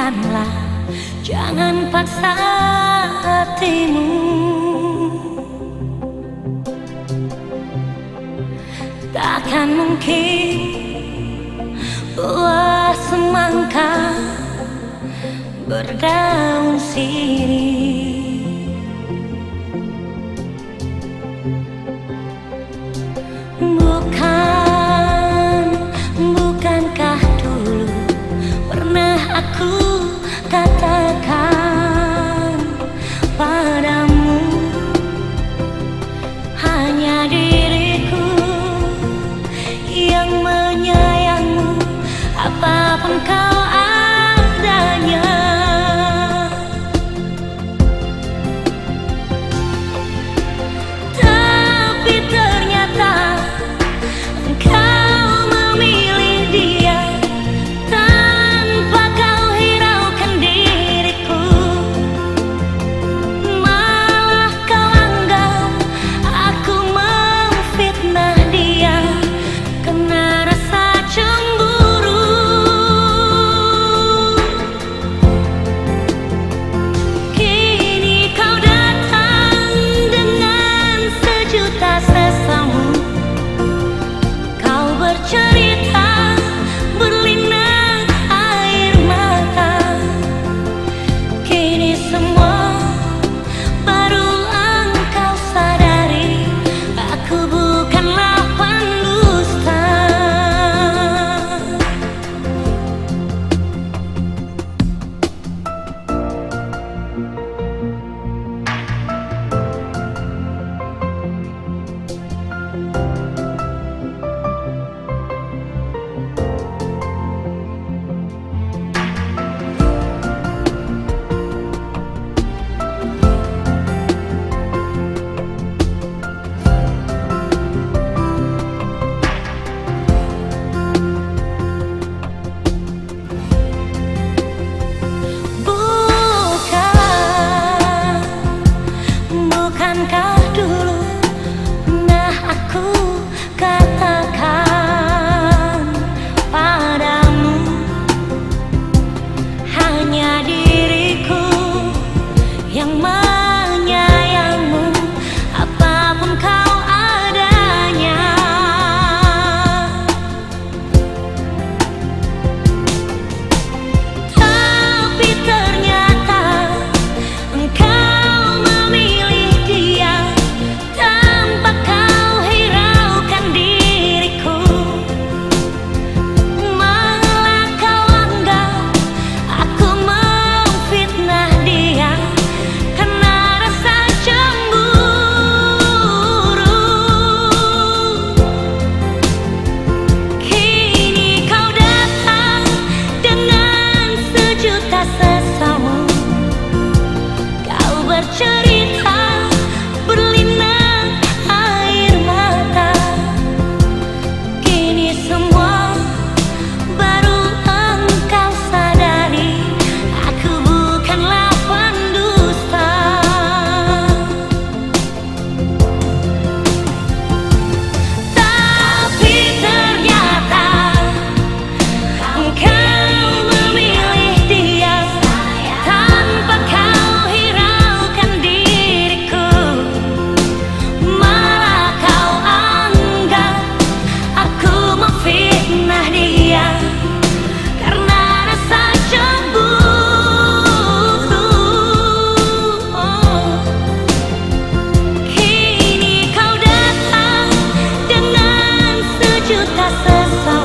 biarkanlah, jangan paksa hatimu. Takkan mungkin buah semangka berdaun sirih. Bukankah dulu pernah aku katakan padamu, hanya diriku yang menyayangmu, apapun kau adanya. Tapi ternyata engkau memilih dia tanpa kau hiraukan diriku. Malah kau anggap aku memfitnah dia karena rasa cemburu. Kini kau datang dengan sejuta sesamu. Kau bercerita berlinang air mata. Kini semua baru engkau sadari, aku bukanlah pendusta. Bukankah dulu pernah aku katakan padamu, hanya diriku yang menyayangmu, apapun kau adanya. Tapi ternyata engkau memilih dia tanpa kau hiraukan diriku. Malah kau anggap aku memfitnah dia karena rasa cemburu. Kini kau datang dengan sejuta sesamu. Kau bercerita berlinang air mata. Kini semua baru engkau sadari, aku bukanlah pendusta. Tapi ternyata engkau memilih dia tanpa kau hiraukan diriku. Malah kau anggap aku memfitnah dia karena rasa cemburu. Kini kau datang dengan sejuta sesamu.